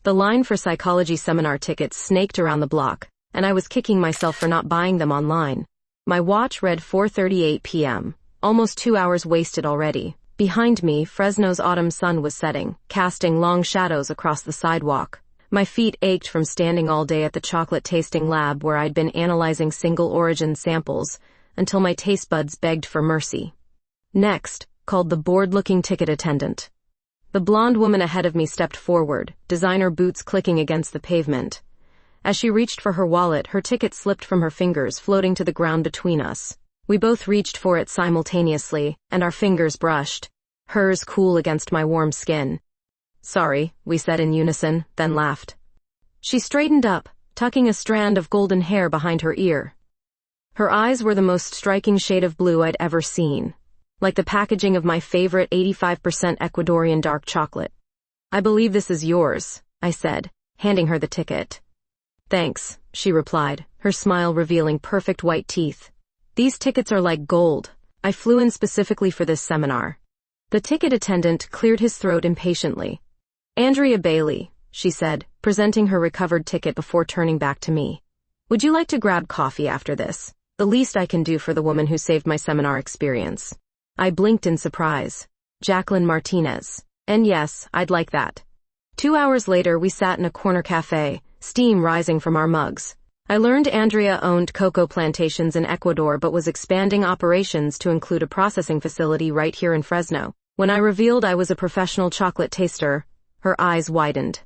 The line for psychology seminar tickets snaked around the block, and I was kicking myself for not buying them online. My watch read 4:38 p.m., almost 2 hours wasted already. Behind me, Fresno's autumn sun was setting, casting long shadows across the sidewalk. My feet ached from standing all day at the chocolate tasting lab where I'd been analyzing single-origin samples until my taste buds begged for mercy. Next, called the bored-looking ticket attendant. The blonde woman ahead of me stepped forward, designer boots clicking against the pavement. As she reached for her wallet, her ticket slipped from her fingers, floating to the ground between us. We both reached for it simultaneously, and our fingers brushed, hers cool against my warm skin. "Sorry," we said in unison, then laughed. She straightened up, tucking a strand of golden hair behind her ear. Her eyes were the most striking shade of blue I'd ever seen, like the packaging of my favorite 85% Ecuadorian dark chocolate. "I believe this is yours," I said, handing her the ticket. "Thanks," she replied, her smile revealing perfect white teeth. "These tickets are like gold. I flew in specifically for this seminar." The ticket attendant cleared his throat impatiently. "Andrea Bailey," she said, presenting her recovered ticket before turning back to me. "Would you like to grab coffee after this? The least I can do for the woman who saved my seminar experience." I blinked in surprise. Jacqueline Martinez. And yes, I'd like that. 2 hours later, we sat in a corner cafe, steam rising from our mugs. I learned Andrea owned cocoa plantations in Ecuador but was expanding operations to include a processing facility right here in Fresno. When I revealed I was a professional chocolate taster, her eyes widened.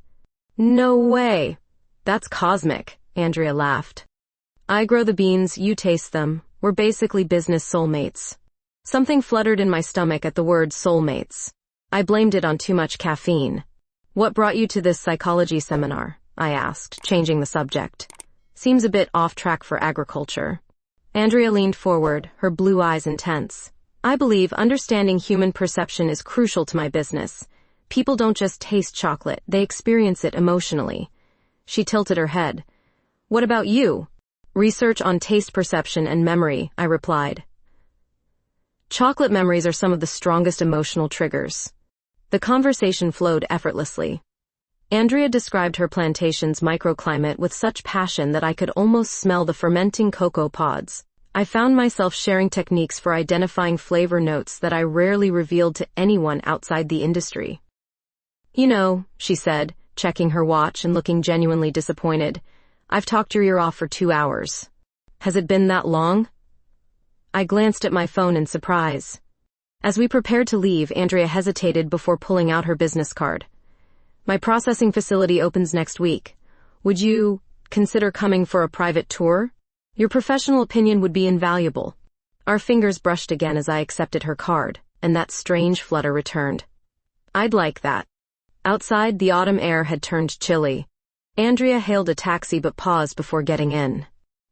"No way! That's cosmic," Andrea laughed. "I grow the beans, you taste them. We're basically business soulmates." Something fluttered in my stomach at the word soulmates. I blamed it on too much caffeine. "What brought you to this psychology seminar?" I asked, changing the subject. "Seems a bit off track for agriculture." Andrea leaned forward, her blue eyes intense. "I believe understanding human perception is crucial to my business. People don't just taste chocolate, they experience it emotionally." She tilted her head. "What about you?" "Research on taste perception and memory," I replied. "Chocolate memories are some of the strongest emotional triggers." The conversation flowed effortlessly. Andrea described her plantation's microclimate with such passion that I could almost smell the fermenting cocoa pods. I found myself sharing techniques for identifying flavor notes that I rarely revealed to anyone outside the industry. "You know," she said, checking her watch and looking genuinely disappointed, "I've talked your ear off for 2 hours. Has it been that long?" I glanced at my phone in surprise. As we prepared to leave, Andrea hesitated before pulling out her business card. "My processing facility opens next week. Would you consider coming for a private tour? Your professional opinion would be invaluable." Our fingers brushed again as I accepted her card, and that strange flutter returned. "I'd like that." Outside, the autumn air had turned chilly. Andrea hailed a taxi but paused before getting in.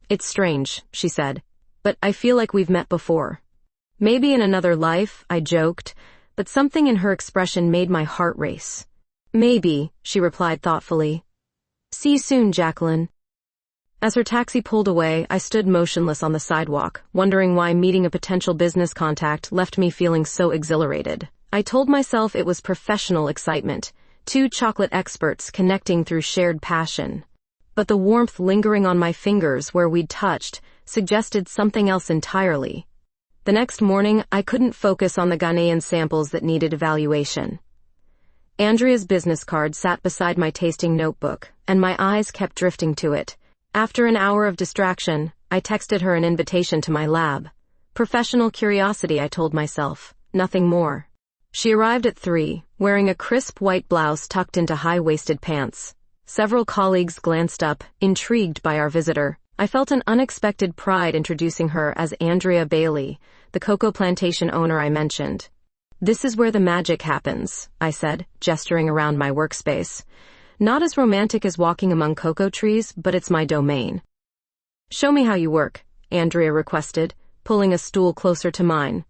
"It's strange," she said, "but I feel like we've met before." "Maybe in another life," I joked, but something in her expression made my heart race. "Maybe," she replied thoughtfully. "See you soon, Jacqueline." As her taxi pulled away, I stood motionless on the sidewalk, wondering why meeting a potential business contact left me feeling so exhilarated. I told myself it was professional excitement, 2 chocolate experts connecting through shared passion. But the warmth lingering on my fingers where we'd touched suggested something else entirely. The next morning, I couldn't focus on the Ghanaian samples that needed evaluation. Andrea's business card sat beside my tasting notebook, and my eyes kept drifting to it. After an hour of distraction, I texted her an invitation to my lab. Professional curiosity, I told myself, nothing more. She arrived at 3, wearing a crisp white blouse tucked into high-waisted pants. Several colleagues glanced up, intrigued by our visitor. I felt an unexpected pride introducing her as Andrea Bailey, the cocoa plantation owner I mentioned. "This is where the magic happens," I said, gesturing around my workspace. "Not as romantic as walking among cocoa trees, but it's my domain." "Show me how you work," Andrea requested, pulling a stool closer to mine.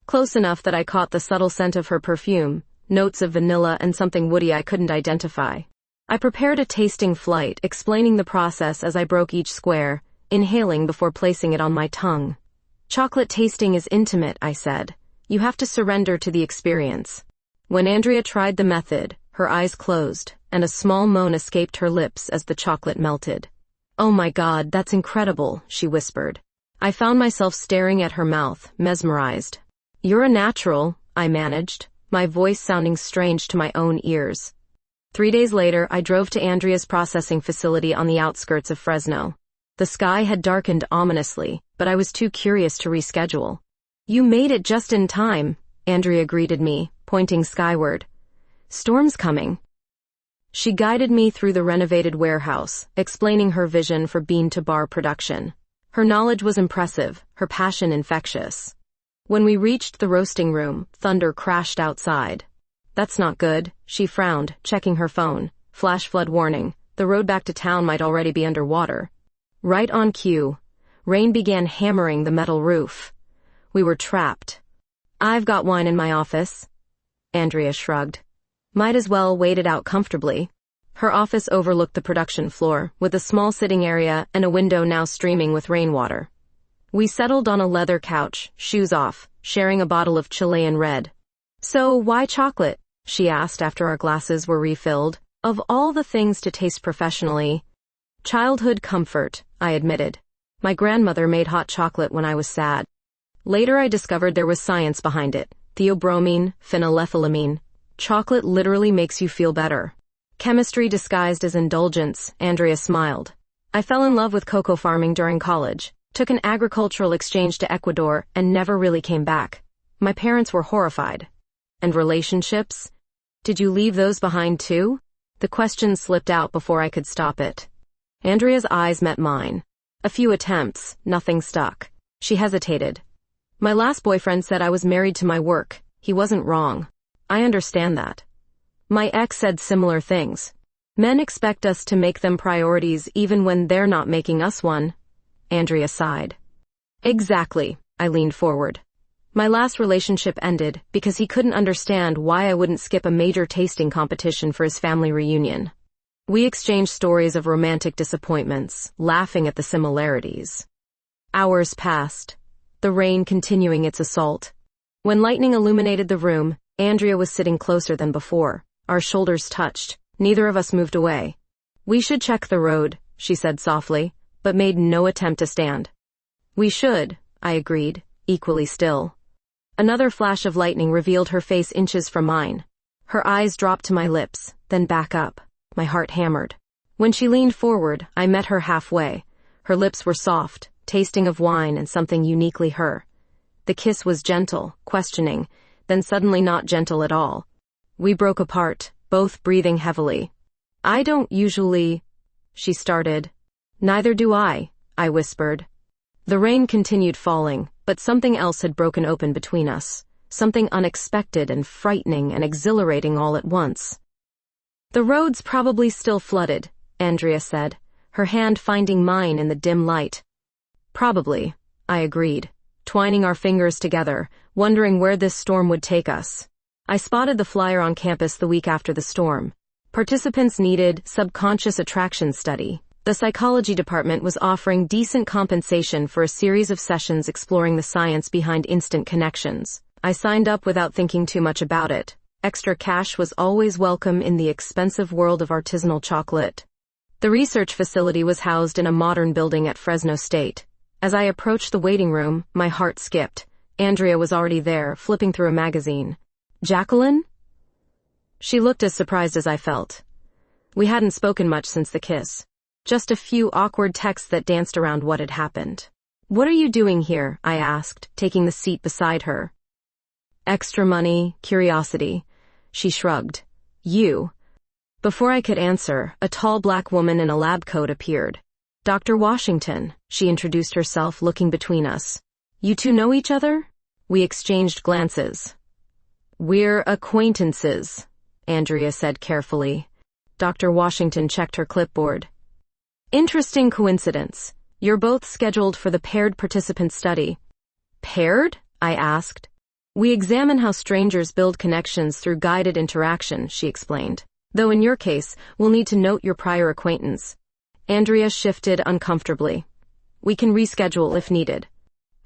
Close enough that I caught the subtle scent of her perfume, notes of vanilla and something woody I couldn't identify. I prepared a tasting flight, explaining the process as I broke each square, inhaling before placing it on my tongue. "Chocolate tasting is intimate," I said. "You have to surrender to the experience." When Andrea tried the method, her eyes closed, and a small moan escaped her lips as the chocolate melted. "Oh my God, that's incredible," she whispered. I found myself staring at her mouth, mesmerized. "You're a natural," I managed, my voice sounding strange to my own ears. 3 days later, I drove to Andrea's processing facility on the outskirts of Fresno. The sky had darkened ominously, but I was too curious to reschedule. "You made it just in time," Andrea greeted me, pointing skyward. "Storm's coming." She guided me through the renovated warehouse, explaining her vision for bean-to-bar production. Her knowledge was impressive, her passion infectious. When we reached the roasting room, thunder crashed outside. "That's not good," she frowned, checking her phone. "Flash flood warning. The road back to town might already be underwater." Right on cue. Rain began hammering the metal roof. We were trapped. "I've got wine in my office." Andrea shrugged. "Might as well wait it out comfortably." Her office overlooked the production floor, with a small sitting area and a window now streaming with rainwater. We settled on a leather couch, shoes off, sharing a bottle of Chilean red. "So, why chocolate?" she asked after our glasses were refilled. "Of all the things to taste professionally." "Childhood comfort," I admitted. "My grandmother made hot chocolate when I was sad." Later I discovered there was science behind it. Theobromine, phenylethylamine. Chocolate literally makes you feel better. Chemistry disguised as indulgence, Andrea smiled. "I fell in love with cocoa farming during college, took an agricultural exchange to Ecuador, and never really came back. My parents were horrified." "And relationships? Did you leave those behind too?" The question slipped out before I could stop it. Andrea's eyes met mine. "A few attempts, nothing stuck." She hesitated. "My last boyfriend said I was married to my work. He wasn't wrong. I understand that. My ex said similar things. Men expect us to make them priorities even when they're not making us one." Andrea sighed. "Exactly," I leaned forward. "My last relationship ended because he couldn't understand why I wouldn't skip a major tasting competition for his family reunion." We exchanged stories of romantic disappointments, laughing at the similarities. Hours passed, the rain continuing its assault. When lightning illuminated the room, Andrea was sitting closer than before. Our shoulders touched. Neither of us moved away. "We should check the road," she said softly, but made no attempt to stand. "We should," I agreed, equally still. Another flash of lightning revealed her face inches from mine. Her eyes dropped to my lips, then back up. My heart hammered. When she leaned forward, I met her halfway. Her lips were soft, tasting of wine and something uniquely her. The kiss was gentle, questioning, then suddenly not gentle at all. We broke apart, both breathing heavily. "I don't usually," she started. "Neither do I whispered. The rain continued falling, but something else had broken open between us, something unexpected and frightening and exhilarating all at once. "The road's probably still flooded," Andrea said, her hand finding mine in the dim light. "Probably," I agreed, twining our fingers together, wondering where this storm would take us. I spotted the flyer on campus the week after the storm. Participants needed subconscious attraction study. The psychology department was offering decent compensation for a series of sessions exploring the science behind instant connections. I signed up without thinking too much about it. Extra cash was always welcome in the expensive world of artisanal chocolate. The research facility was housed in a modern building at Fresno State. As I approached the waiting room, my heart skipped. Andrea was already there, flipping through a magazine. "Jacqueline?" She looked as surprised as I felt. We hadn't spoken much since the kiss. Just a few awkward texts that danced around what had happened. "What are you doing here?" I asked, taking the seat beside her. "Extra money, curiosity." She shrugged. "You?" Before I could answer, a tall black woman in a lab coat appeared. "Dr. Washington," she introduced herself, looking between us. "You two know each other?" We exchanged glances. "We're acquaintances," Andrea said carefully. Dr. Washington checked her clipboard. "Interesting coincidence. You're both scheduled for the paired participant study." "Paired?" I asked. "We examine how strangers build connections through guided interaction," she explained. "Though in your case, we'll need to note your prior acquaintance." Andrea shifted uncomfortably. "We can reschedule if needed."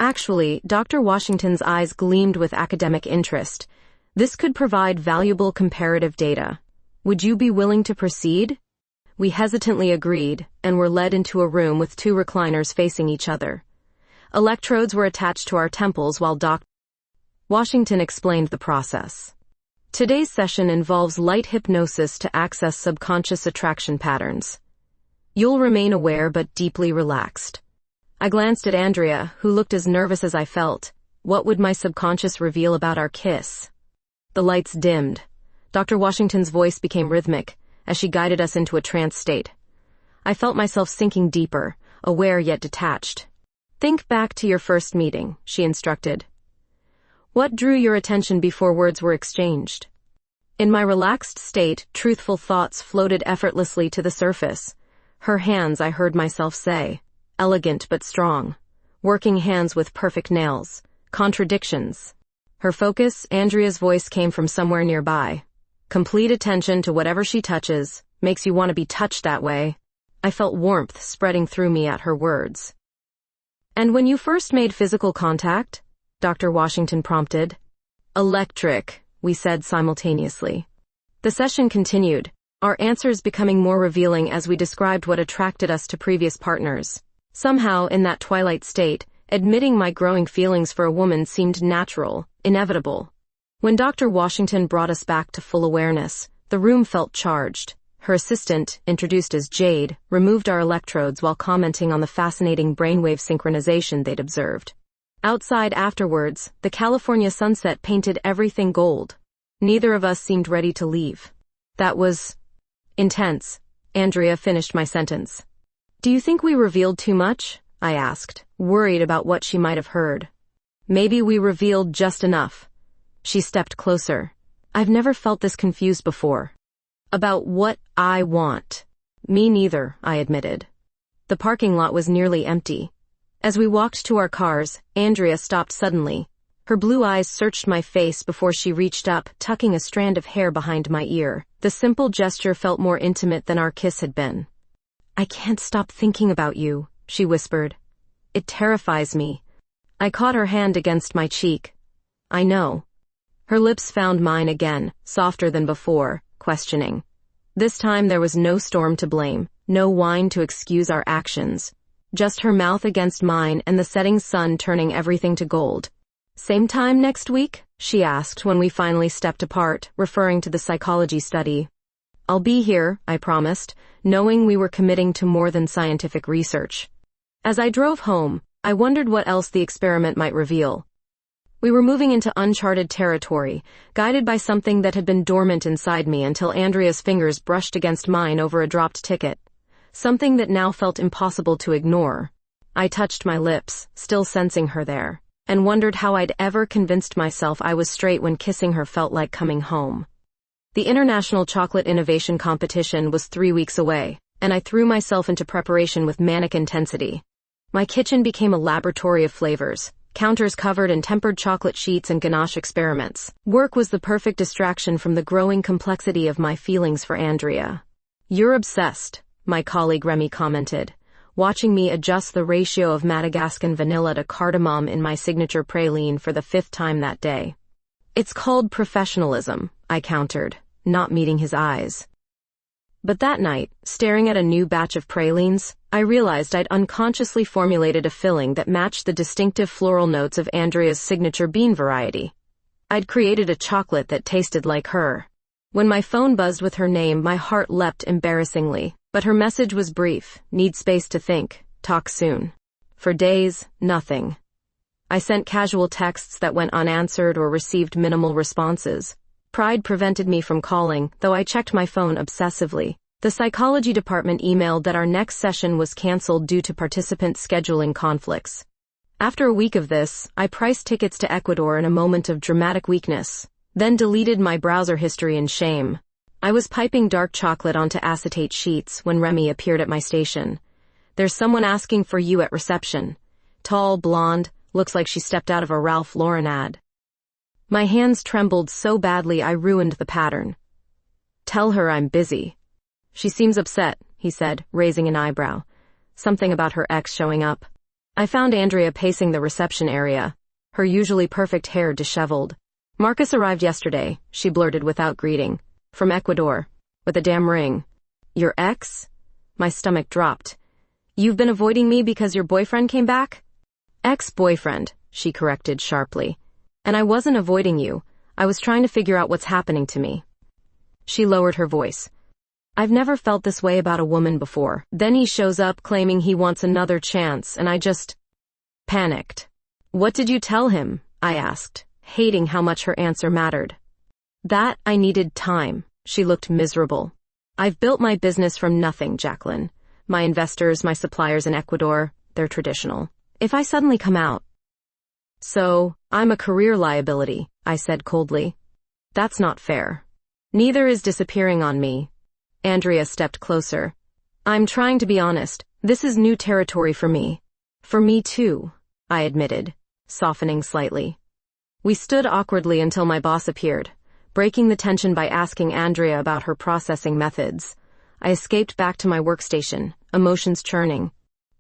Actually, Dr. Washington's eyes gleamed with academic interest. This could provide valuable comparative data. Would you be willing to proceed? We hesitantly agreed, and were led into a room with 2 recliners facing each other. Electrodes were attached to our temples while Dr. Washington explained the process. Today's session involves light hypnosis to access subconscious attraction patterns. You'll remain aware but deeply relaxed. I glanced at Andrea, who looked as nervous as I felt. What would my subconscious reveal about our kiss? The lights dimmed. Dr. Washington's voice became rhythmic as she guided us into a trance state. I felt myself sinking deeper, aware yet detached. Think back to your first meeting, she instructed. What drew your attention before words were exchanged? In my relaxed state, truthful thoughts floated effortlessly to the surface. Her hands, I heard myself say. Elegant but strong. Working hands with perfect nails. Contradictions. Her focus, Andrea's voice, came from somewhere nearby. Complete attention to whatever she touches. Makes you want to be touched that way. I felt warmth spreading through me at her words. And when you first made physical contact? Dr. Washington prompted. Electric, we said simultaneously. The session continued, our answers becoming more revealing as we described what attracted us to previous partners. Somehow, in that twilight state, admitting my growing feelings for a woman seemed natural, inevitable. When Dr. Washington brought us back to full awareness, the room felt charged. Her assistant, introduced as Jade, removed our electrodes while commenting on the fascinating brainwave synchronization they'd observed. Outside afterwards, the California sunset painted everything gold. Neither of us seemed ready to leave. That was intense. Andrea finished my sentence. Do you think we revealed too much? I asked, worried about what she might have heard. Maybe we revealed just enough. She stepped closer. I've never felt this confused before. About what I want. Me neither, I admitted. The parking lot was nearly empty. As we walked to our cars, Andrea stopped suddenly. Her blue eyes searched my face before she reached up, tucking a strand of hair behind my ear. The simple gesture felt more intimate than our kiss had been. I can't stop thinking about you, she whispered. It terrifies me. I caught her hand against my cheek. I know. Her lips found mine again, softer than before, questioning. This time there was no storm to blame, no whine to excuse our actions. Just her mouth against mine and the setting sun turning everything to gold. Same time next week? She asked when we finally stepped apart, referring to the psychology study. I'll be here, I promised, knowing we were committing to more than scientific research. As I drove home, I wondered what else the experiment might reveal. We were moving into uncharted territory, guided by something that had been dormant inside me until Andrea's fingers brushed against mine over a dropped ticket. Something that now felt impossible to ignore. I touched my lips, still sensing her there, and wondered how I'd ever convinced myself I was straight when kissing her felt like coming home. The International Chocolate Innovation Competition was 3 weeks away, and I threw myself into preparation with manic intensity. My kitchen became a laboratory of flavors, counters covered in tempered chocolate sheets and ganache experiments. Work was the perfect distraction from the growing complexity of my feelings for Andrea. You're obsessed, my colleague Remy commented, watching me adjust the ratio of Madagascan vanilla to cardamom in my signature praline for the 5th time that day. It's called professionalism, I countered, not meeting his eyes. But that night, staring at a new batch of pralines, I realized I'd unconsciously formulated a filling that matched the distinctive floral notes of Andrea's signature bean variety. I'd created a chocolate that tasted like her. When my phone buzzed with her name, my heart leapt embarrassingly. But her message was brief, need space to think, talk soon. For days, nothing. I sent casual texts that went unanswered or received minimal responses. Pride prevented me from calling, though I checked my phone obsessively. The psychology department emailed that our next session was canceled due to participant scheduling conflicts. After a week of this, I priced tickets to Ecuador in a moment of dramatic weakness, then deleted my browser history in shame. I was piping dark chocolate onto acetate sheets when Remy appeared at my station. There's someone asking for you at reception. Tall, blonde, looks like she stepped out of a Ralph Lauren ad. My hands trembled so badly I ruined the pattern. Tell her I'm busy. She seems upset, he said, raising an eyebrow. Something about her ex showing up. I found Andrea pacing the reception area, her usually perfect hair disheveled. Marcus arrived yesterday, she blurted without greeting. From Ecuador. With a damn ring. Your ex? My stomach dropped. You've been avoiding me because your boyfriend came back? Ex-boyfriend, she corrected sharply. And I wasn't avoiding you. I was trying to figure out what's happening to me. She lowered her voice. I've never felt this way about a woman before. Then he shows up claiming he wants another chance, and I just panicked. What did you tell him? I asked, hating how much her answer mattered. That I needed time. She looked miserable. I've built my business from nothing, Jacqueline. My investors, my suppliers in Ecuador, they're traditional. If I suddenly come out. So, I'm a career liability, I said coldly. That's not fair. Neither is disappearing on me. Andrea stepped closer. I'm trying to be honest. This is new territory for me. For me too, I admitted, softening slightly. We stood awkwardly until my boss appeared, breaking the tension by asking Andrea about her processing methods. I escaped back to my workstation, emotions churning.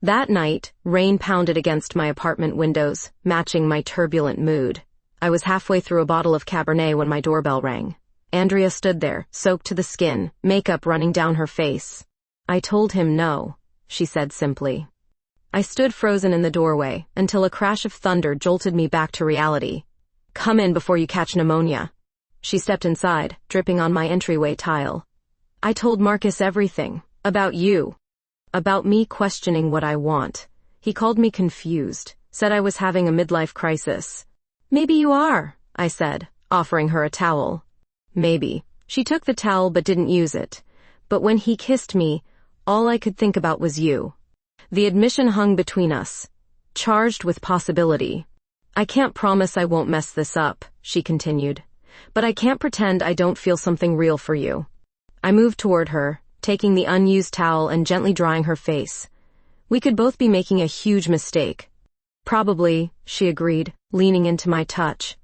That night, rain pounded against my apartment windows, matching my turbulent mood. I was halfway through a bottle of Cabernet when my doorbell rang. Andrea stood there, soaked to the skin, makeup running down her face. I told him no, she said simply. I stood frozen in the doorway until a crash of thunder jolted me back to reality. Come in before you catch pneumonia. She stepped inside, dripping on my entryway tile. I told Marcus everything. About you. About me questioning what I want. He called me confused, said I was having a midlife crisis. Maybe you are, I said, offering her a towel. Maybe. She took the towel but didn't use it. But when he kissed me, all I could think about was you. The admission hung between us, charged with possibility. I can't promise I won't mess this up, she continued. But I can't pretend I don't feel something real for you. I moved toward her, taking the unused towel and gently drying her face. We could both be making a huge mistake. Probably, she agreed, leaning into my touch.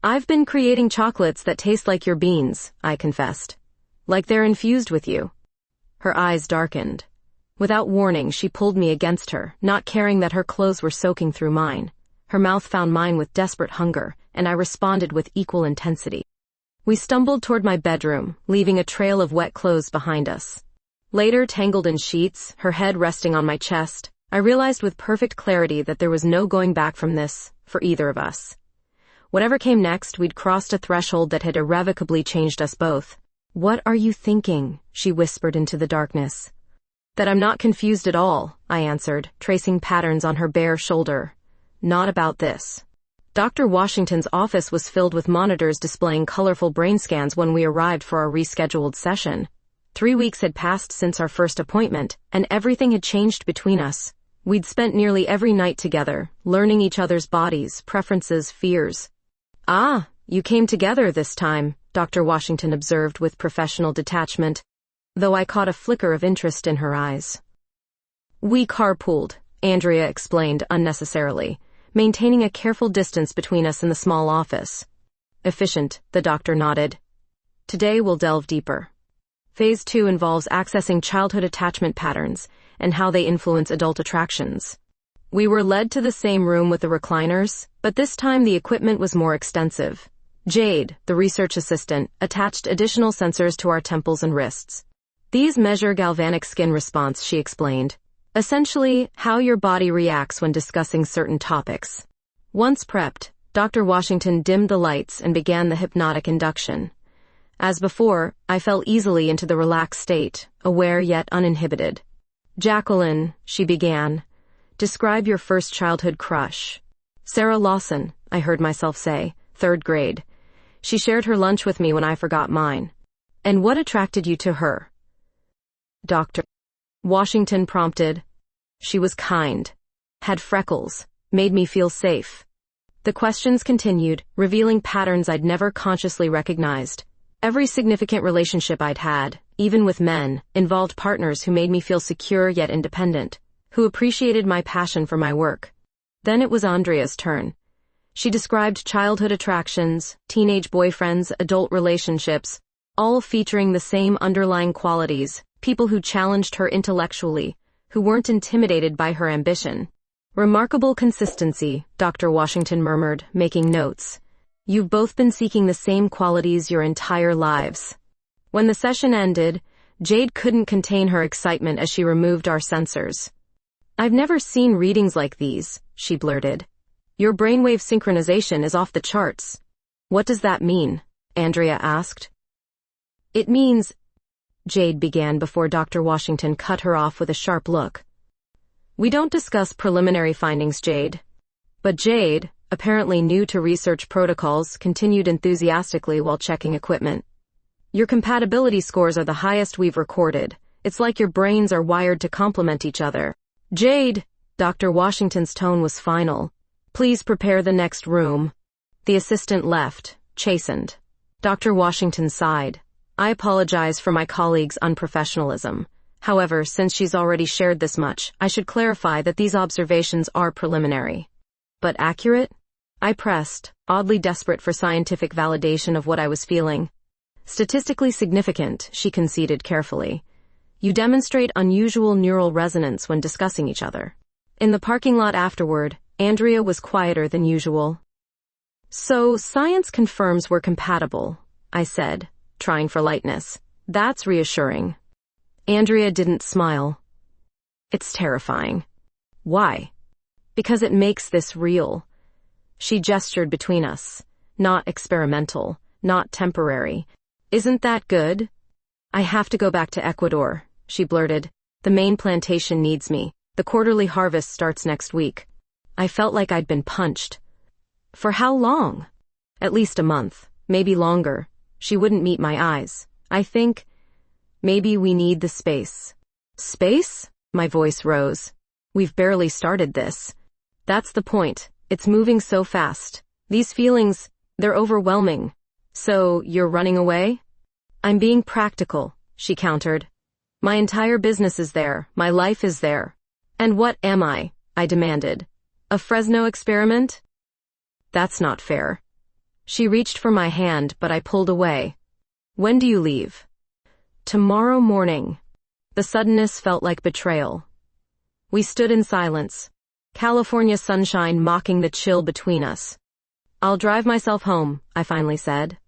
I've been creating chocolates that taste like your beans, I confessed. Like they're infused with you. Her eyes darkened. Without warning, she pulled me against her, not caring that her clothes were soaking through mine. Her mouth found mine with desperate hunger, and I responded with equal intensity. We stumbled toward my bedroom, leaving a trail of wet clothes behind us. Later, tangled in sheets, her head resting on my chest, I realized with perfect clarity that there was no going back from this, for either of us. Whatever came next, we'd crossed a threshold that had irrevocably changed us both. What are you thinking? She whispered into the darkness. That I'm not confused at all, I answered, tracing patterns on her bare shoulder. Not about this. Dr. Washington's office was filled with monitors displaying colorful brain scans when we arrived for our rescheduled session. 3 weeks had passed since our first appointment, and everything had changed between us. We'd spent nearly every night together, learning each other's bodies, preferences, fears. Ah, you came together this time, Dr. Washington observed with professional detachment, though I caught a flicker of interest in her eyes. We carpooled, Andrea explained unnecessarily, maintaining a careful distance between us in the small office. Efficient, the doctor nodded. Today we'll delve deeper. Phase 2 involves accessing childhood attachment patterns and how they influence adult attractions. We were led to the same room with the recliners, but this time the equipment was more extensive. Jade, the research assistant, attached additional sensors to our temples and wrists. These measure galvanic skin response, she explained. Essentially, how your body reacts when discussing certain topics. Once prepped, Dr. Washington dimmed the lights and began the hypnotic induction. As before, I fell easily into the relaxed state, aware yet uninhibited. Jacqueline, she began, describe your first childhood crush. Sarah Lawson, I heard myself say, 3rd grade. She shared her lunch with me when I forgot mine. And what attracted you to her? Dr. Washington prompted. She was kind, had freckles, made me feel safe. The questions continued, revealing patterns I'd never consciously recognized. Every significant relationship I'd had, even with men, involved partners who made me feel secure yet independent, who appreciated my passion for my work. Then it was Andrea's turn. She described childhood attractions, teenage boyfriends, adult relationships, all featuring the same underlying qualities, people who challenged her intellectually, who weren't intimidated by her ambition. Remarkable consistency, Dr. Washington murmured, making notes. You've both been seeking the same qualities your entire lives. When the session ended, Jade couldn't contain her excitement as she removed our sensors. "I've never seen readings like these," she blurted. "Your brainwave synchronization is off the charts." "What does that mean?" Andrea asked. "It means," Jade began before Dr. Washington cut her off with a sharp look. "We don't discuss preliminary findings, Jade." But Jade, apparently new to research protocols, continued enthusiastically while checking equipment. "Your compatibility scores are the highest we've recorded. It's like your brains are wired to complement each other." "Jade," Dr. Washington's tone was final. "Please prepare the next room." The assistant left, chastened. Dr. Washington sighed. "I apologize for my colleague's unprofessionalism. However, since she's already shared this much, I should clarify that these observations are preliminary." "But accurate?" I pressed, oddly desperate for scientific validation of what I was feeling. "Statistically significant," she conceded carefully. "You demonstrate unusual neural resonance when discussing each other." In the parking lot afterward, Andrea was quieter than usual. "So, science confirms we're compatible," I said, trying for lightness. "That's reassuring." Andrea didn't smile. "It's terrifying." "Why?" "Because it makes this real." She gestured between us. "Not experimental, not temporary. Isn't that good?" "I have to go back to Ecuador," she blurted. "The main plantation needs me. The quarterly harvest starts next week." I felt like I'd been punched. "For how long?" "At least a month, maybe longer." She wouldn't meet my eyes. "I think maybe we need the space." "Space?" My voice rose. "We've barely started this." "That's the point. It's moving so fast. These feelings, they're overwhelming." "So, you're running away?" "I'm being practical," she countered. "My entire business is there. My life is there." "And what am I?" I demanded. "A Fresno experiment?" "That's not fair." She reached for my hand, but I pulled away. "When do you leave?" "Tomorrow morning." The suddenness felt like betrayal. We stood in silence, California sunshine mocking the chill between us. "I'll drive myself home," I finally said.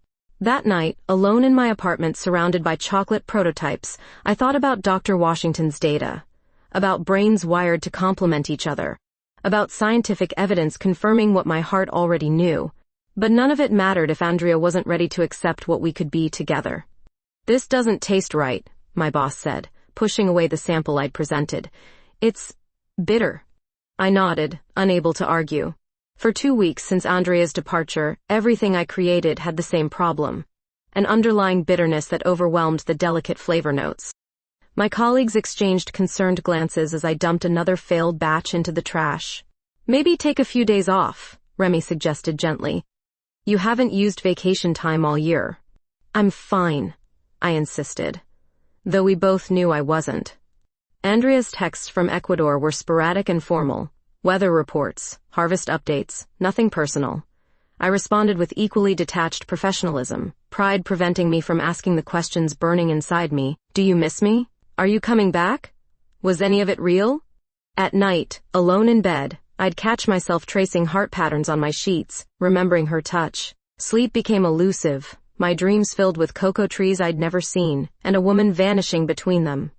That night, alone in my apartment surrounded by chocolate prototypes, I thought about Dr. Washington's data, about brains wired to complement each other, about scientific evidence confirming what my heart already knew. But none of it mattered if Andrea wasn't ready to accept what we could be together. "This doesn't taste right," my boss said, pushing away the sample I'd presented. "It's bitter." I nodded, unable to argue. For 2 weeks since Andrea's departure, everything I created had the same problem, an underlying bitterness that overwhelmed the delicate flavor notes. My colleagues exchanged concerned glances as I dumped another failed batch into the trash. "Maybe take a few days off," Remy suggested gently. "You haven't used vacation time all year." "I'm fine," I insisted, though we both knew I wasn't. Andrea's texts from Ecuador were sporadic and formal. Weather reports, harvest updates, nothing personal. I responded with equally detached professionalism, pride preventing me from asking the questions burning inside me. "Do you miss me? Are you coming back? Was any of it real?" At night, alone in bed, I'd catch myself tracing heart patterns on my sheets, remembering her touch. Sleep became elusive, my dreams filled with cocoa trees I'd never seen, and a woman vanishing between them.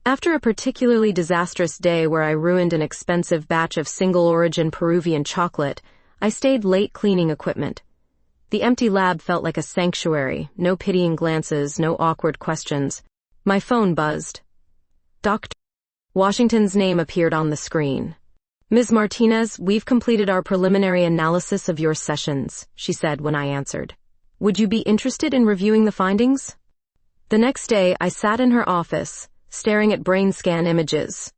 After a particularly disastrous day where I ruined an expensive batch of single-origin Peruvian chocolate, I stayed late cleaning equipment. The empty lab felt like a sanctuary, no pitying glances, no awkward questions. My phone buzzed. Dr. Washington's name appeared on the screen. "Ms. Martinez, we've completed our preliminary analysis of your sessions," she said when I answered. "Would you be interested in reviewing the findings?" The next day, I sat in her office, staring at brain scan images.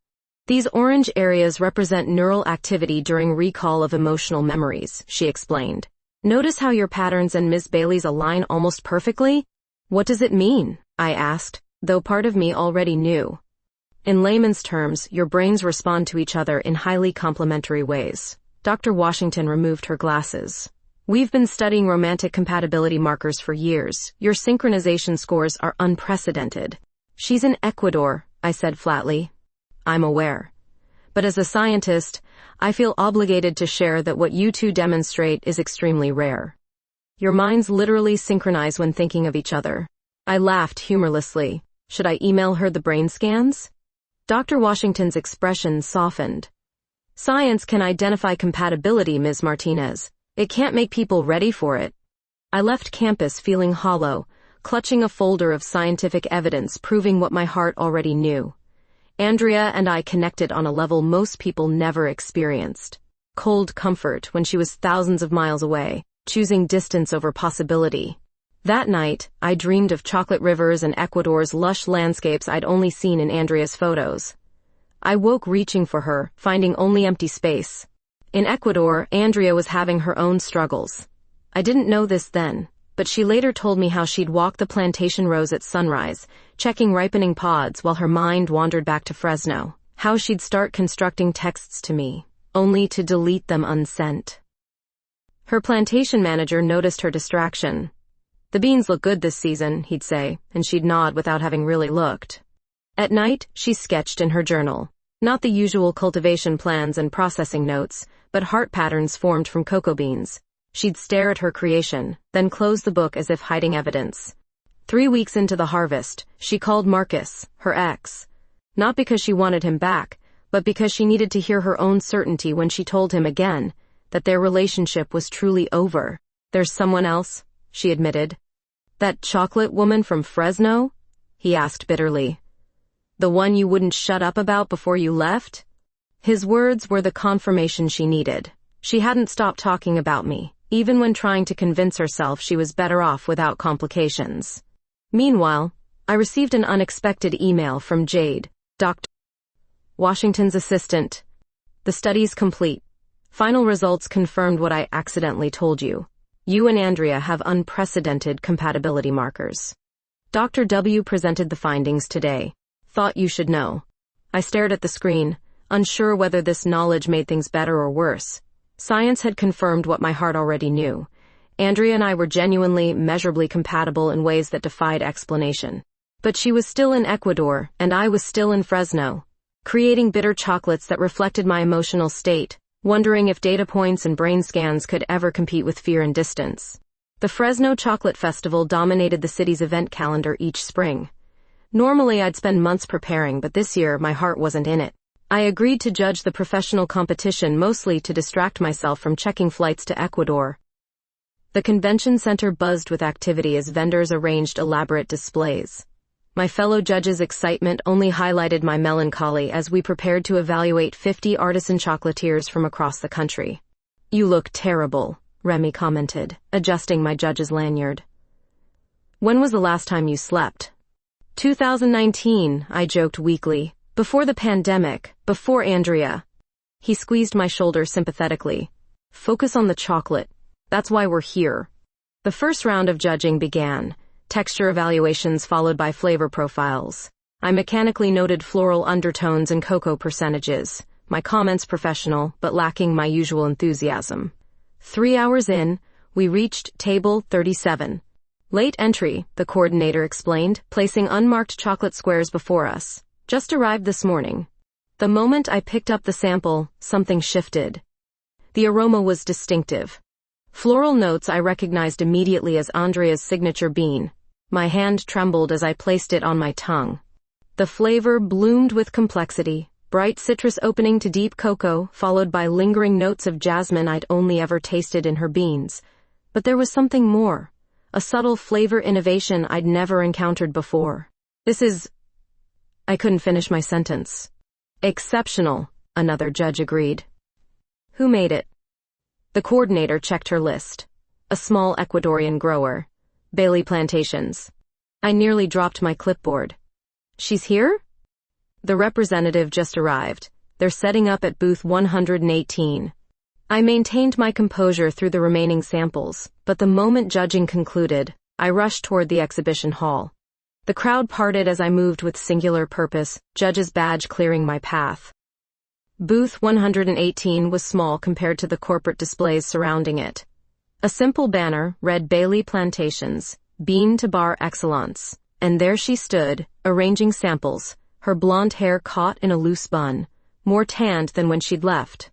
"These orange areas represent neural activity during recall of emotional memories," she explained. "Notice how your patterns and Ms. Bailey's align almost perfectly?" "What does it mean?" I asked, though part of me already knew. "In layman's terms, your brains respond to each other in highly complementary ways." Dr. Washington removed her glasses. "We've been studying romantic compatibility markers for years. Your synchronization scores are unprecedented." "She's in Ecuador," I said flatly. "I'm aware. But as a scientist, I feel obligated to share that what you two demonstrate is extremely rare. Your minds literally synchronize when thinking of each other." I laughed humorlessly. Should I email her the brain scans? Dr. Washington's expression softened. Science can identify compatibility, Ms. Martinez. It can't make people ready for it. I left campus feeling hollow, clutching a folder of scientific evidence proving what my heart already knew. Andrea and I connected on a level most people never experienced. Cold comfort when she was thousands of miles away, choosing distance over possibility. That night, I dreamed of chocolate rivers and Ecuador's lush landscapes I'd only seen in Andrea's photos. I woke reaching for her, finding only empty space. In Ecuador, Andrea was having her own struggles. I didn't know this then, but she later told me how she'd walk the plantation rows at sunrise, checking ripening pods while her mind wandered back to Fresno. How she'd start constructing texts to me, only to delete them unsent. Her plantation manager noticed her distraction. "The beans look good this season," he'd say, and she'd nod without having really looked. At night, she sketched in her journal. Not the usual cultivation plans and processing notes, but heart patterns formed from cocoa beans. She'd stare at her creation, then close the book as if hiding evidence. 3 weeks into the harvest, she called Marcus, her ex. Not because she wanted him back, but because she needed to hear her own certainty when she told him again that their relationship was truly over. "There's someone else," she admitted. "That chocolate woman from Fresno?" he asked bitterly. "The one you wouldn't shut up about before you left?" His words were the confirmation she needed. She hadn't stopped talking about me, even when trying to convince herself she was better off without complications. Meanwhile, I received an unexpected email from Jade, Dr. Washington's assistant. "The study's complete. Final results confirmed what I accidentally told you. You and Andrea have unprecedented compatibility markers. Dr. W presented the findings today. Thought you should know." I stared at the screen, unsure whether this knowledge made things better or worse. Science had confirmed what my heart already knew. Andrea and I were genuinely, measurably compatible in ways that defied explanation. But she was still in Ecuador, and I was still in Fresno, creating bitter chocolates that reflected my emotional state, wondering if data points and brain scans could ever compete with fear and distance. The Fresno Chocolate Festival dominated the city's event calendar each spring. Normally I'd spend months preparing, but this year my heart wasn't in it. I agreed to judge the professional competition mostly to distract myself from checking flights to Ecuador. The convention center buzzed with activity as vendors arranged elaborate displays. My fellow judges' excitement only highlighted my melancholy as we prepared to evaluate 50 artisan chocolatiers from across the country. "You look terrible," Remy commented, adjusting my judge's lanyard. "When was the last time you slept?" 2019, I joked weakly. "Before the pandemic, before Andrea." He squeezed my shoulder sympathetically. "Focus on the chocolate. That's why we're here." The first round of judging began. Texture evaluations followed by flavor profiles. I mechanically noted floral undertones and cocoa percentages, my comments professional but lacking my usual enthusiasm. 3 hours in, we reached table 37. "Late entry," the coordinator explained, placing unmarked chocolate squares before us. "Just arrived this morning." The moment I picked up the sample, something shifted. The aroma was distinctive. Floral notes I recognized immediately as Andrea's signature bean. My hand trembled as I placed it on my tongue. The flavor bloomed with complexity, bright citrus opening to deep cocoa, followed by lingering notes of jasmine I'd only ever tasted in her beans. But there was something more, a subtle flavor innovation I'd never encountered before. I couldn't finish my sentence. "Exceptional," another judge agreed. "Who made it?" The coordinator checked her list. "A small Ecuadorian grower. Bailey Plantations." I nearly dropped my clipboard. "She's here?" The representative just arrived. "They're setting up at booth 118. I maintained my composure through the remaining samples, but the moment judging concluded, I rushed toward the exhibition hall. The crowd parted as I moved with singular purpose, judge's badge clearing my path. Booth 118 was small compared to the corporate displays surrounding it. A simple banner read Bailey Plantations, Bean to Bar Excellence, and there she stood, arranging samples, her blonde hair caught in a loose bun, more tanned than when she'd left.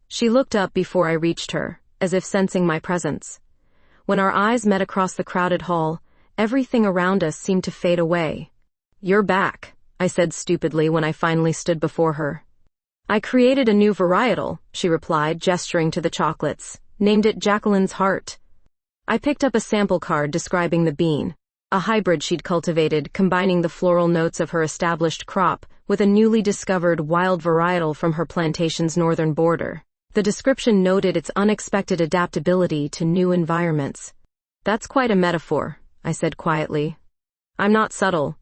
She looked up before I reached her, as if sensing my presence. When our eyes met across the crowded hall, Everything around us seemed to fade away. "You're back," I said stupidly when I finally stood before her. "I created a new varietal," she replied, gesturing to the chocolates. "Named it Jacqueline's Heart." I picked up a sample card describing the bean, a hybrid she'd cultivated, combining the floral notes of her established crop with a newly discovered wild varietal from her plantation's northern border. The description noted its unexpected adaptability to new environments. "That's quite a metaphor," I said quietly. "I'm not subtle."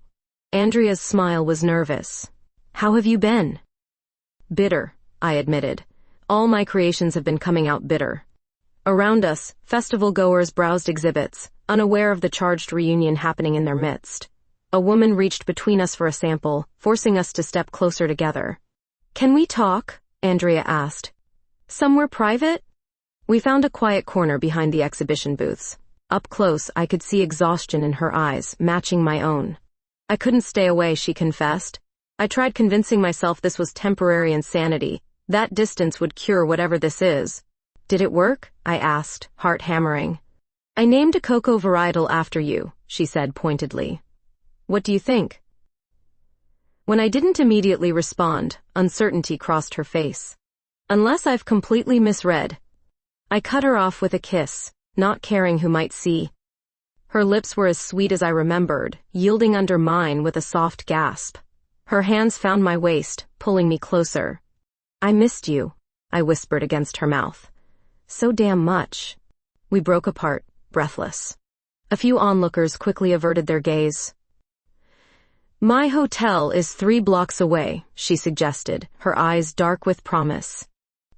Andrea's smile was nervous. "How have you been?" "Bitter," I admitted. "All my creations have been coming out bitter." Around us, festival-goers browsed exhibits, unaware of the charged reunion happening in their midst. A woman reached between us for a sample, forcing us to step closer together. "Can we talk?" Andrea asked. "Somewhere private?" We found a quiet corner behind the exhibition booths. Up close, I could see exhaustion in her eyes, matching my own. "I couldn't stay away," she confessed. "I tried convincing myself this was temporary insanity. That distance would cure whatever this is." "Did it work?" I asked, heart hammering. "I named a cocoa varietal after you," she said pointedly. "What do you think?" When I didn't immediately respond, uncertainty crossed her face. "Unless I've completely misread." I cut her off with a kiss, not caring who might see. Her lips were as sweet as I remembered, yielding under mine with a soft gasp. Her hands found my waist, pulling me closer. "I missed you," I whispered against her mouth. "So damn much." We broke apart, breathless. A few onlookers quickly averted their gaze. "My hotel is 3 blocks away," she suggested, her eyes dark with promise.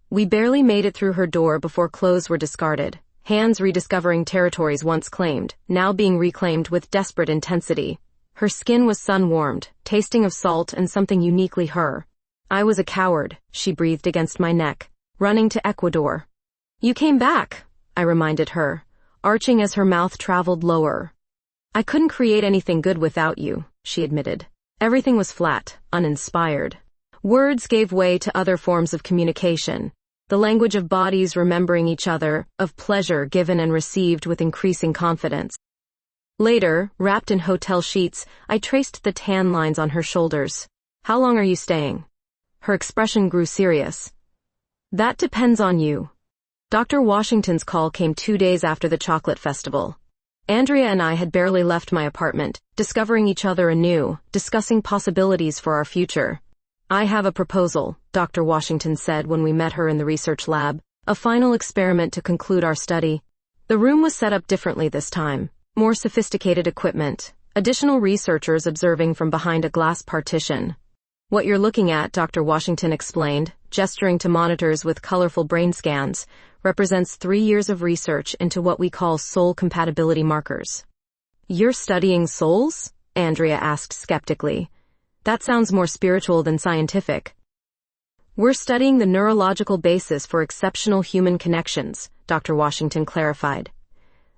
We barely made it through her door before clothes were discarded, hands rediscovering territories once claimed, now being reclaimed with desperate intensity. Her skin was sun-warmed, tasting of salt and something uniquely her. "I was a coward," she breathed against my neck, "running to Ecuador." "You came back," I reminded her, arching as her mouth traveled lower. "I couldn't create anything good without you," she admitted. Everything was flat, uninspired. Words gave way to other forms of communication, the language of bodies remembering each other, of pleasure given and received with increasing confidence. Later, wrapped in hotel sheets, I traced the tan lines on her shoulders. "How long are you staying?" Her expression grew serious. "That depends on you." Dr. Washington's call came 2 days after the chocolate festival. Andrea and I had barely left my apartment, discovering each other anew, discussing possibilities for our future. "I have a proposal," Dr. Washington said when we met her in the research lab, "a final experiment to conclude our study." The room was set up differently this time, more sophisticated equipment, additional researchers observing from behind a glass partition. "What you're looking at," Dr. Washington explained, gesturing to monitors with colorful brain scans, represents 3 years of research into what we call soul compatibility markers. "You're studying souls?" Andrea asked skeptically. "That sounds more spiritual than scientific." "We're studying the neurological basis for exceptional human connections," Dr. Washington clarified.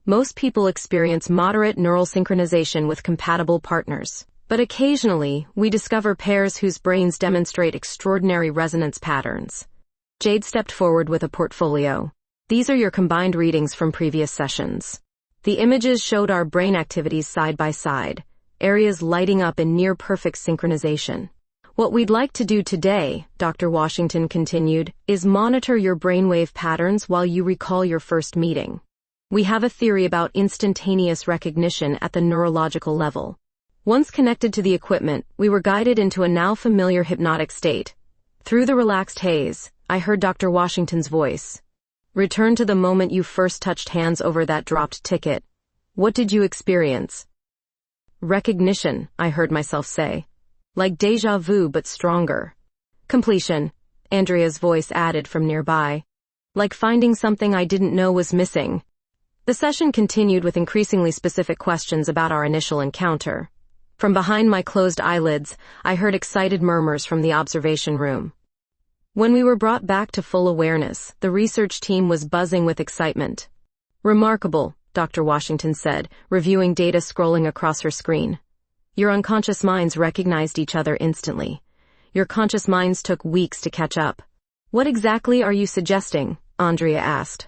"Most people experience moderate neural synchronization with compatible partners, but occasionally we discover pairs whose brains demonstrate extraordinary resonance patterns." Jade stepped forward with a portfolio. "These are your combined readings from previous sessions." The images showed our brain activities side by side, areas lighting up in near-perfect synchronization. "What we'd like to do today," Dr. Washington continued, "is monitor your brainwave patterns while you recall your first meeting. We have a theory about instantaneous recognition at the neurological level. Once connected to the equipment, we were guided into a now familiar hypnotic state. Through the relaxed haze, I heard Dr. Washington's voice. Return to the moment you first touched hands over that dropped ticket. What did you experience?" "Recognition," I heard myself say. "Like déjà vu but stronger." "Completion," Andrea's voice added from nearby. "Like finding something I didn't know was missing." The session continued with increasingly specific questions about our initial encounter. From behind my closed eyelids, I heard excited murmurs from the observation room. When we were brought back to full awareness, the research team was buzzing with excitement. "Remarkable," Dr. Washington said, reviewing data scrolling across her screen. "Your unconscious minds recognized each other instantly. Your conscious minds took weeks to catch up." "What exactly are you suggesting?" Andrea asked.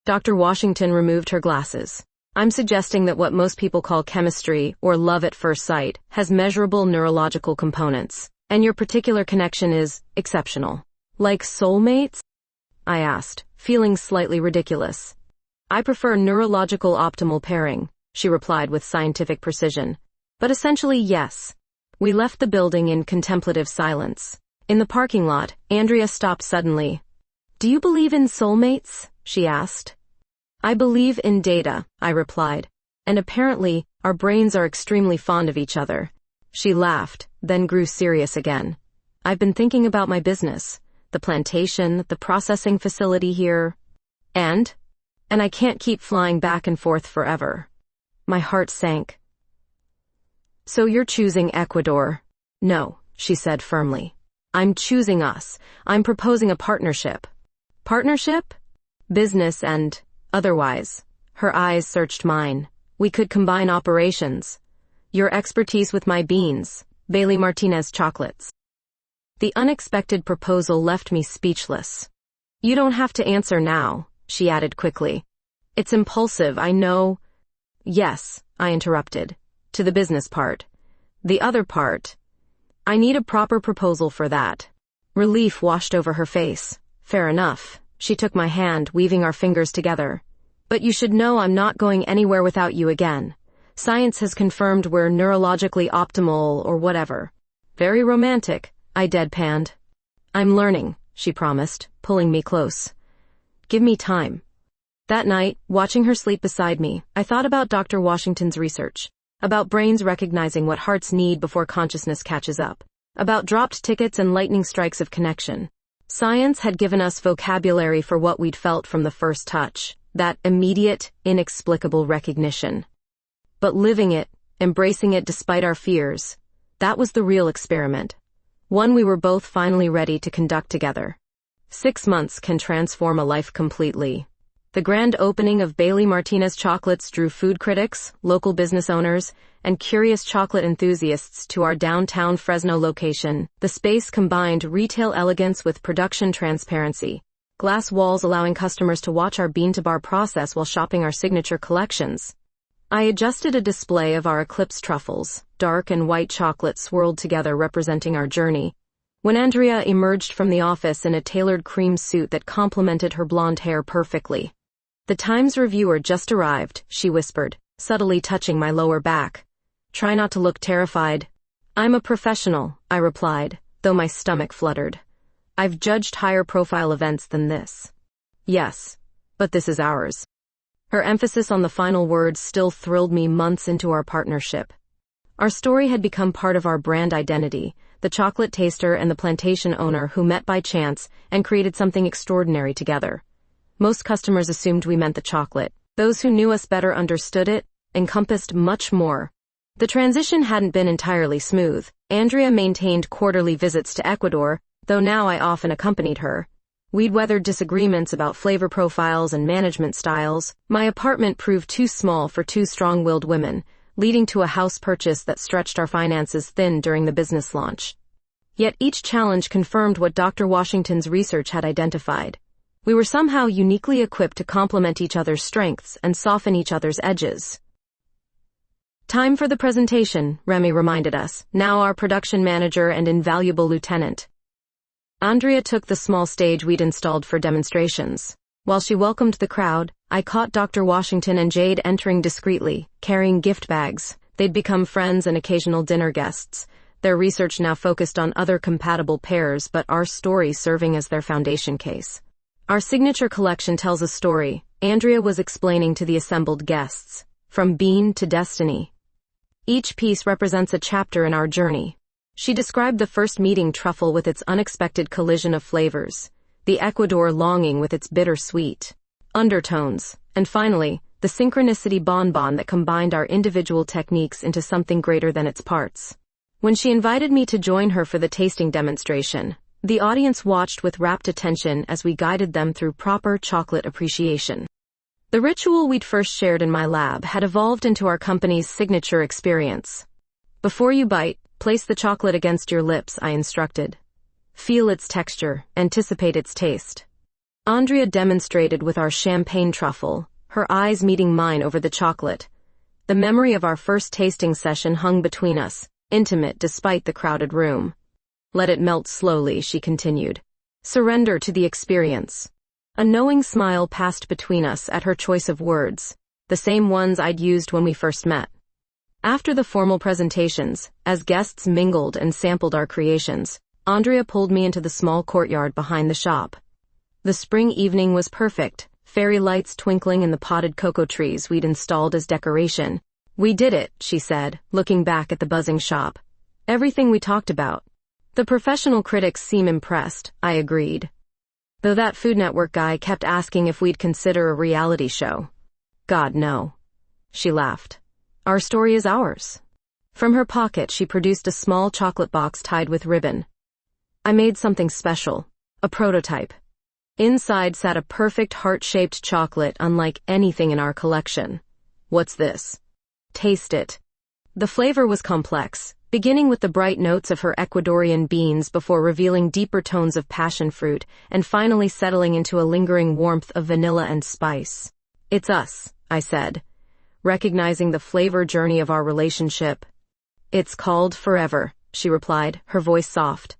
Dr. Washington removed her glasses. I'm suggesting that what most people call chemistry or love at first sight has measurable neurological components, and your particular connection is exceptional. Like soulmates? I asked, feeling slightly ridiculous. I prefer neurological optimal pairing, she replied with scientific precision. But essentially, yes. We left the building in contemplative silence. In the parking lot, Andrea stopped suddenly. Do you believe in soulmates? She asked. I believe in data, I replied. And apparently, our brains are extremely fond of each other. She laughed, then grew serious again. I've been thinking about my business, the plantation, the processing facility here. And I can't keep flying back and forth forever. My heart sank. So you're choosing Ecuador? No, she said firmly. I'm choosing us. I'm proposing a partnership. Partnership? Business and otherwise. Her eyes searched mine. We could combine operations. Your expertise with my beans, Bailey Martinez chocolates. The unexpected proposal left me speechless. You don't have to answer now, she added quickly. It's impulsive, I know. Yes, I interrupted. To the business part. The other part. I need a proper proposal for that. Relief washed over her face. Fair enough. She took my hand, weaving our fingers together. But you should know I'm not going anywhere without you again. Science has confirmed we're neurologically optimal or whatever. Very romantic, I deadpanned. I'm learning, she promised, pulling me close. Give me time. That night, watching her sleep beside me, I thought about Dr. Washington's research. About brains recognizing what hearts need before consciousness catches up. About dropped tickets and lightning strikes of connection. Science had given us vocabulary for what we'd felt from the first touch. That immediate, inexplicable recognition. But living it, embracing it despite our fears, that was the real experiment. One we were both finally ready to conduct together. 6 months can transform a life completely. The grand opening of Bailey Martinez chocolates drew food critics, local business owners, and curious chocolate enthusiasts to our downtown Fresno location. The space combined retail elegance with production transparency. Glass walls allowing customers to watch our bean-to-bar process while shopping our signature collections. I adjusted a display of our eclipse truffles, dark and white chocolate swirled together representing our journey. When Andrea emerged from the office in a tailored cream suit that complemented her blonde hair perfectly. The Times reviewer just arrived, she whispered, subtly touching my lower back. Try not to look terrified. I'm a professional, I replied, though my stomach fluttered. I've judged higher profile events than this. Yes, but this is ours. Her emphasis on the final words still thrilled me months into our partnership. Our story had become part of our brand identity, the chocolate taster and the plantation owner who met by chance and created something extraordinary together. Most customers assumed we meant the chocolate. Those who knew us better understood it, encompassed much more. The transition hadn't been entirely smooth. Andrea maintained quarterly visits to Ecuador, though now I often accompanied her. We'd weathered disagreements about flavor profiles and management styles. My apartment proved too small for two strong-willed women, leading to a house purchase that stretched our finances thin during the business launch. Yet each challenge confirmed what Dr. Washington's research had identified. We were somehow uniquely equipped to complement each other's strengths and soften each other's edges. Time for the presentation, Remy reminded us, now our production manager and invaluable lieutenant. Andrea took the small stage we'd installed for demonstrations. While she welcomed the crowd, I caught Dr. Washington and Jade entering discreetly, carrying gift bags. They'd become friends and occasional dinner guests. Their research now focused on other compatible pairs, but our story serving as their foundation case. Our signature collection tells a story, Andrea was explaining to the assembled guests. From bean to destiny. Each piece represents a chapter in our journey. She described the first meeting truffle with its unexpected collision of flavors, the Ecuador longing with its bittersweet undertones, and finally, the synchronicity bonbon that combined our individual techniques into something greater than its parts. When she invited me to join her for the tasting demonstration, the audience watched with rapt attention as we guided them through proper chocolate appreciation. The ritual we'd first shared in my lab had evolved into our company's signature experience. Before you bite, place the chocolate against your lips, I instructed. Feel its texture, anticipate its taste. Andrea demonstrated with our champagne truffle, her eyes meeting mine over the chocolate. The memory of our first tasting session hung between us, intimate despite the crowded room. Let it melt slowly, she continued. Surrender to the experience. A knowing smile passed between us at her choice of words, the same ones I'd used when we first met. After the formal presentations, as guests mingled and sampled our creations, Andrea pulled me into the small courtyard behind the shop. The spring evening was perfect, fairy lights twinkling in the potted cocoa trees we'd installed as decoration. We did it, she said, looking back at the buzzing shop. Everything we talked about. The professional critics seem impressed, I agreed. Though that Food Network guy kept asking if we'd consider a reality show. God, no. She laughed. Our story is ours. From her pocket she produced a small chocolate box tied with ribbon. I made something special, a prototype. Inside sat a perfect heart-shaped chocolate unlike anything in our collection. What's this? Taste it. The flavor was complex, beginning with the bright notes of her Ecuadorian beans before revealing deeper tones of passion fruit and finally settling into a lingering warmth of vanilla and spice. It's us, I said, recognizing the flavor journey of our relationship. It's called Forever, she replied, her voice soft.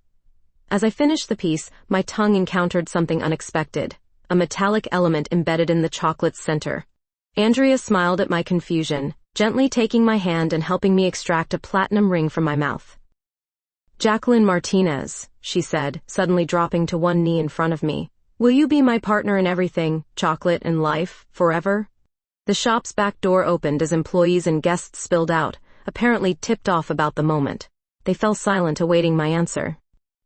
As I finished the piece, my tongue encountered something unexpected, a metallic element embedded in the chocolate's center. Andrea smiled at my confusion, gently taking my hand and helping me extract a platinum ring from my mouth. Jacqueline Martinez, she said, suddenly dropping to one knee in front of me. Will you be my partner in everything, chocolate and life, forever? The shop's back door opened as employees and guests spilled out, apparently tipped off about the moment. They fell silent awaiting my answer.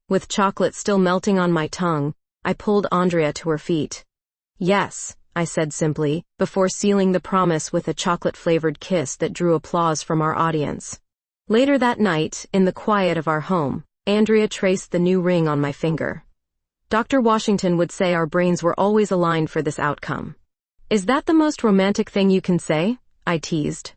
With chocolate still melting on my tongue, I pulled Andrea to her feet. Yes, I said simply, before sealing the promise with a chocolate-flavored kiss that drew applause from our audience. Later that night, in the quiet of our home, Andrea traced the new ring on my finger. Dr. Washington would say our brains were always aligned for this outcome. Is that the most romantic thing you can say? I teased.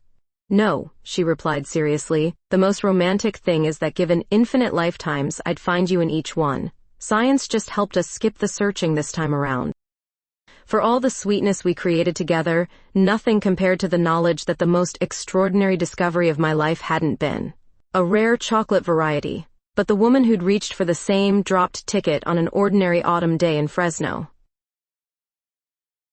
No, she replied seriously. The most romantic thing is that given infinite lifetimes, I'd find you in each one. Science just helped us skip the searching this time around. For all the sweetness we created together, nothing compared to the knowledge that the most extraordinary discovery of my life hadn't been a rare chocolate variety, but the woman who'd reached for the same dropped ticket on an ordinary autumn day in Fresno.